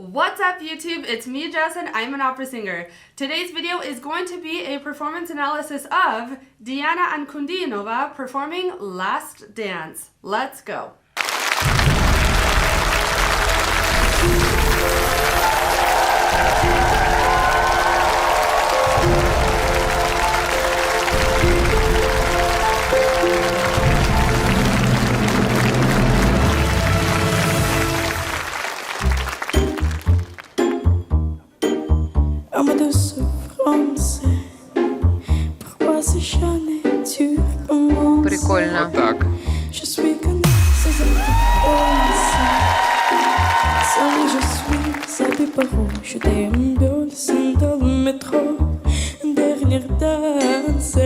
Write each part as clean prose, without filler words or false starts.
What's up YouTube? It's me, Jess, and I'm an opera singer. Today's video is going to be a performance analysis of Diana Ankudinova performing Last Dance. Let's go. Homme de souffrance, pourquoi s'acharnes-tu pour moi? Прикольно. Так. Je suis comme ces enfants. Seul je suis à Piparo. Je déambule dans le métro. Dernière danse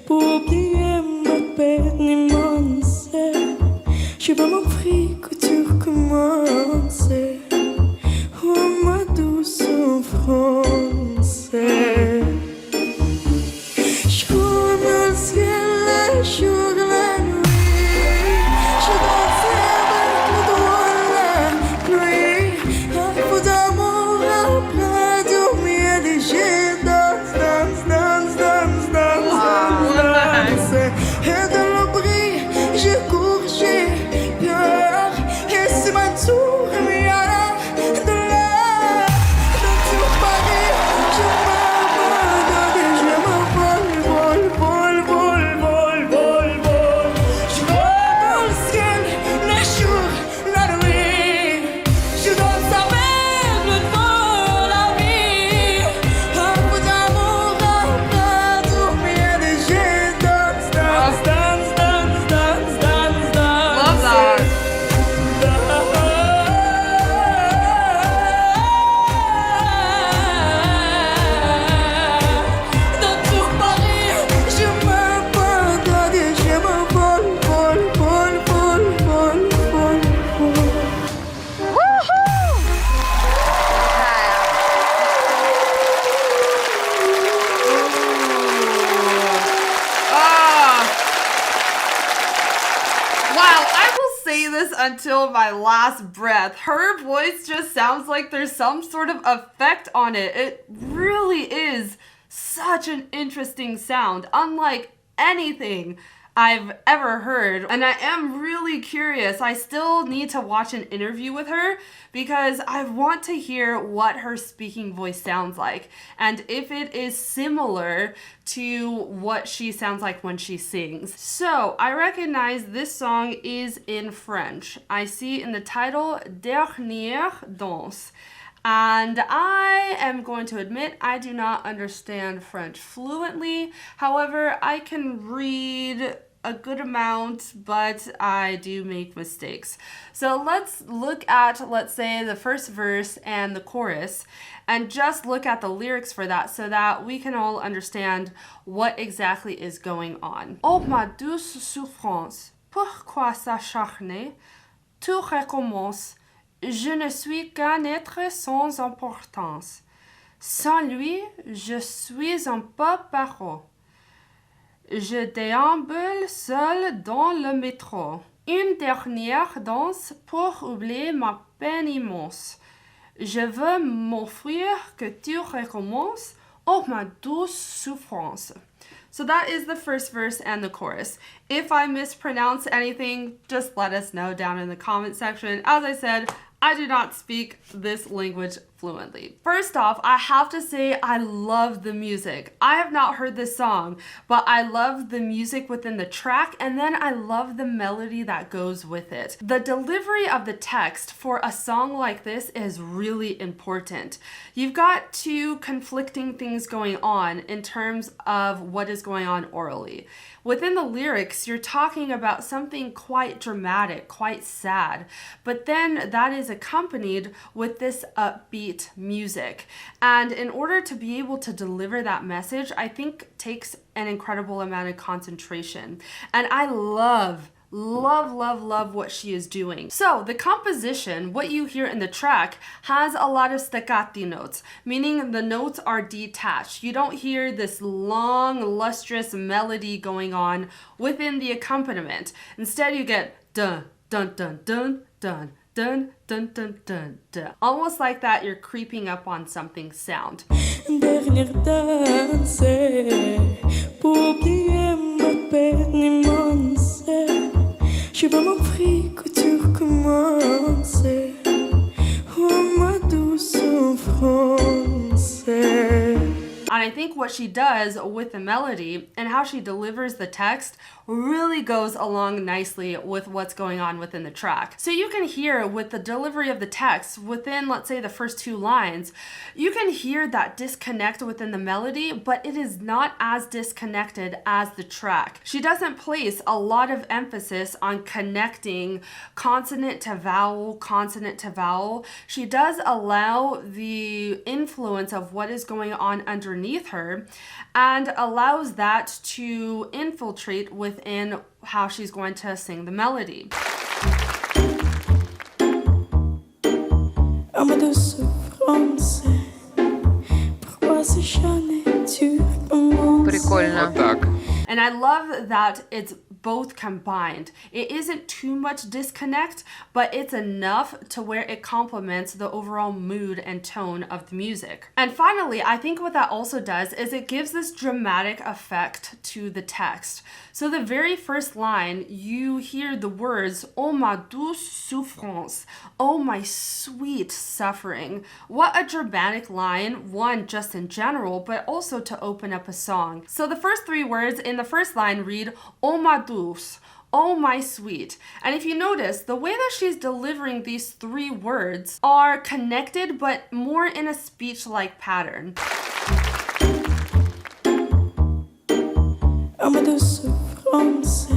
pour oublier ma peine immense. Je veux m'offrir que tu recommences. Oh ma douce souffrance. Je cours dans le ciel, le jour, la nuit. Je danse avec le doigt la pluie. Un peu d'amour après dormir et je danse, danse, danse, danse, danse, danse, danse. Et dans le bruit, je cours, j'ai peur. Et c'est ma tour, mais de là, dans tout Paris, je m'abandonne et je m'envole, vol, vol, vol, vol, vol, vol. Je vois dans le ciel, le jour, la nuit. Je danse avec le vent, la vie. Un peu d'amour après dormir et je danse, danse, danse, danse, danse, danse, danse. Love that. Dans tout Paris, je m'abandonne et je m'envole, vol, vol, vol, vol, vol, vol. Wow, I will say this until my last breath. Her voice just sounds like there's some sort of effect on it. It really is such an interesting sound, unlike anything I've ever heard. And I am really curious. I still need to watch an interview with her because I want to hear what her speaking voice sounds like and if it is similar to what she sounds like when she sings. So I recognize this song is in French. I see in the title Dernière Danse. And I am going to admit I do not understand French fluently. However, I can read a good amount, but I do make mistakes. So let's look at, let's say, the first verse and the chorus, and just look at the lyrics for that so that we can all understand what exactly is going on. Oh ma douce souffrance, pourquoi s'acharner? Tout recommence. Je ne suis qu'un être sans importance. Sans lui, je suis un peu paro. Je déambule seul dans le métro. Une dernière danse pour oublier ma peine immense. Je veux m'offrir que tu recommences. Oh ma douce souffrance. So that is the first verse and the chorus. If I mispronounce anything, just let us know down in the comment section. As I said, I do not speak this language fluently. First off, I have to say I love the music. I have not heard this song, but I love the music within the track, and then I love the melody that goes with it. The delivery of the text for a song like this is really important. You've got two conflicting things going on in terms of what is going on orally. Within the lyrics, you're talking about something quite dramatic, quite sad, but then that is accompanied with this upbeat music. And in order to be able to deliver that message, I think takes an incredible amount of concentration. And I love what she is doing. So the composition, what you hear in the track, has a lot of staccato notes, meaning the notes are detached. You don't hear this long, lustrous melody going on within the accompaniment. Instead, you get dun, dun, dun, dun, dun, dun, dun, dun, dun, dun. Almost like that you're creeping up on something sound. Dernière danse pour oublier ma peine immense. Je veux mon prix que tu recommences. Oh ma douce souffrance. And I think what she does with the melody and how she delivers the text really goes along nicely with what's going on within the track. So you can hear with the delivery of the text within, let's say, the first 2 lines, you can hear that disconnect within the melody, but it is not as disconnected as the track. She doesn't place a lot of emphasis on connecting consonant to vowel, consonant to vowel. She does allow the influence of what is going on underneath her and allows that to infiltrate within how she's going to sing the melody. Oh ma douce souffrance. Pourquoi ce jamais tu recommences? Прикольно. Вот так. And I love that it's both combined. It isn't too much disconnect, but it's enough to where it complements the overall mood and tone of the music. And finally, I think what that also does is it gives this dramatic effect to the text. So the very first line, you hear the words, oh ma douce souffrance, oh my sweet suffering. What a dramatic line, one, just in general, but also to open up a song. So the first 3 words in the first line read, oh ma douce, oh my sweet. And if you notice, the way that she's delivering these 3 words are connected, but more in a speech-like pattern. Oh ma douce souffrance.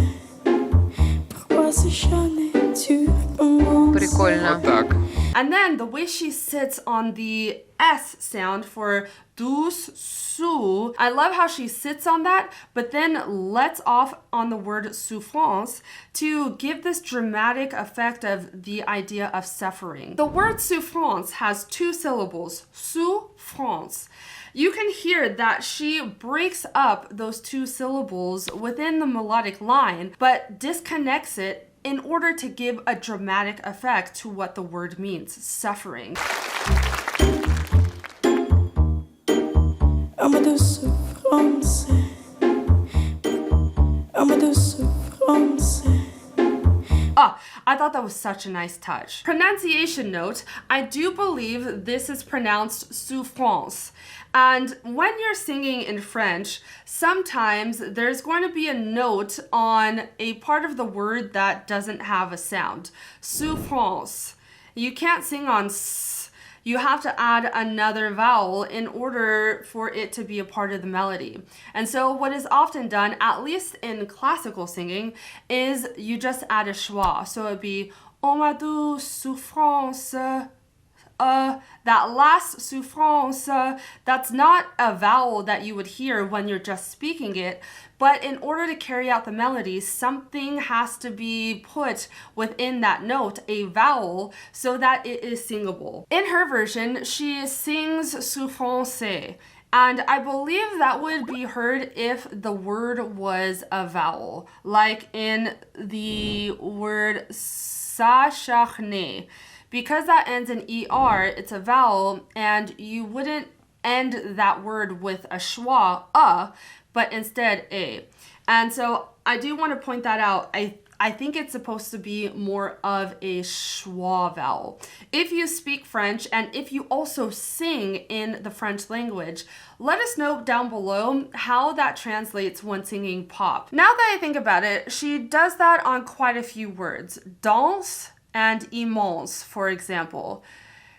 Pourquoi ce jamais tu recommences? Прикольно. Вот так. And then the way she sits on the S sound for douce, sou, I love how she sits on that, but then lets off on the word souffrance to give this dramatic effect of the idea of suffering. The word souffrance has 2 syllables, souffrance. You can hear that she breaks up those 2 syllables within the melodic line, but disconnects it in order to give a dramatic effect to what the word means, suffering. Oh ma douce souffrance. Oh ma douce souffrance. Ah, I thought that was such a nice touch. Pronunciation note, I do believe this is pronounced souffrance. And when you're singing in French, sometimes there's going to be a note on a part of the word that doesn't have a sound. Souffrance. You can't sing on s. You have to add another vowel in order for it to be a part of the melody. And so what is often done, at least in classical singing, is you just add a schwa. So it'd be, oh ma douce souffrance. That last souffrance, that's not a vowel that you would hear when you're just speaking it, but in order to carry out the melody, something has to be put within that note, a vowel, so that it is singable. In her version, she sings souffrance, and I believe that would be heard if the word was a vowel, like in the word s'acharner. Because that ends in ER, it's a vowel, and you wouldn't end that word with a schwa, but instead a. And so I do want to point that out. I think it's supposed to be more of a schwa vowel. If you speak French, and if you also sing in the French language, let us know down below how that translates when singing pop. Now that I think about it, she does that on quite a few words. Danse and immense, for example.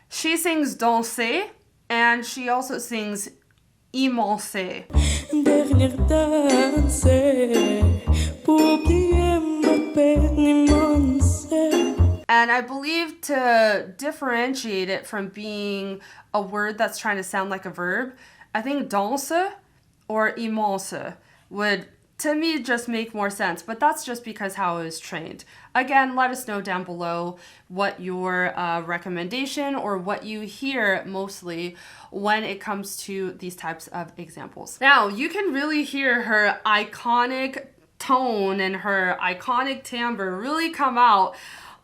She sings danser, and she also sings immense. Dernière danse pour oublier ma peine immense. And I believe to differentiate it from being a word that's trying to sound like a verb, I think danse or immense would, to me, just make more sense, but that's just because how I was trained. Again, let us know down below what your recommendation or what you hear mostly when it comes to these types of examples. Now, you can really hear her iconic tone and her iconic timbre really come out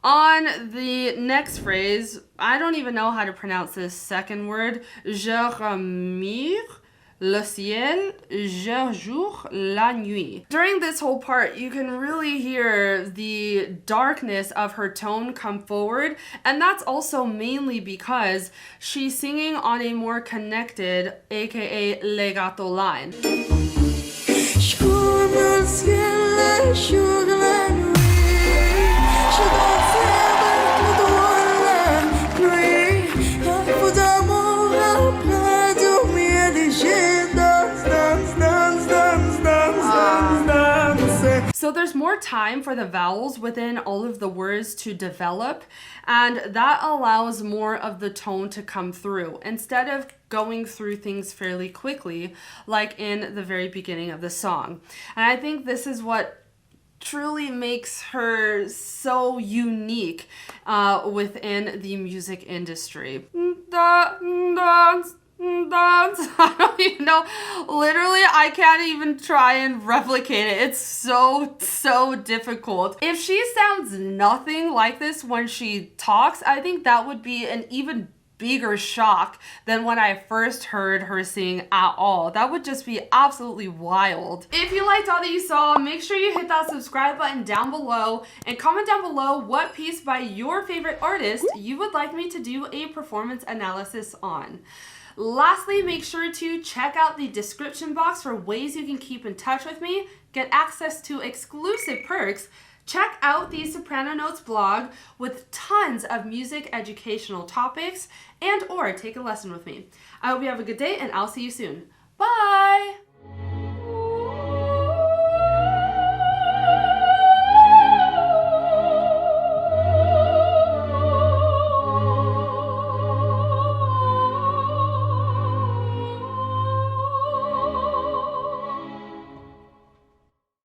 On the next phrase, I don't even know how to pronounce this second word. Je remire le ciel, je jour la nuit. During this whole part, you can really hear the darkness of her tone come forward, and that's also mainly because she's singing on a more connected, aka legato line. Je cours dans le ciel le jour et la nuit. Je danse avec le doigt la nuit. Un peu d'amour après dormir et je danse, danse, danse, danse, danse, danse, danse. So there's more time for the vowels within all of the words to develop, and that allows more of the tone to come through instead of going through things fairly quickly like in the very beginning of the song. And I think this is what truly makes her so unique within the music industry. Dance. I don't even know. Literally, I can't even try and replicate it. It's so difficult. If she sounds nothing like this when she talks, I think that would be an even bigger shock than when I first heard her sing at all. That would just be absolutely wild. If you liked all that you saw, make sure you hit that subscribe button down below and comment down below what piece by your favorite artist you would like me to do a performance analysis on. Lastly, make sure to check out the description box for ways you can keep in touch with me, get access to exclusive perks, check out the Soprano Notes blog with tons of music educational topics, and or take a lesson with me. I hope you have a good day and I'll see you soon. Bye!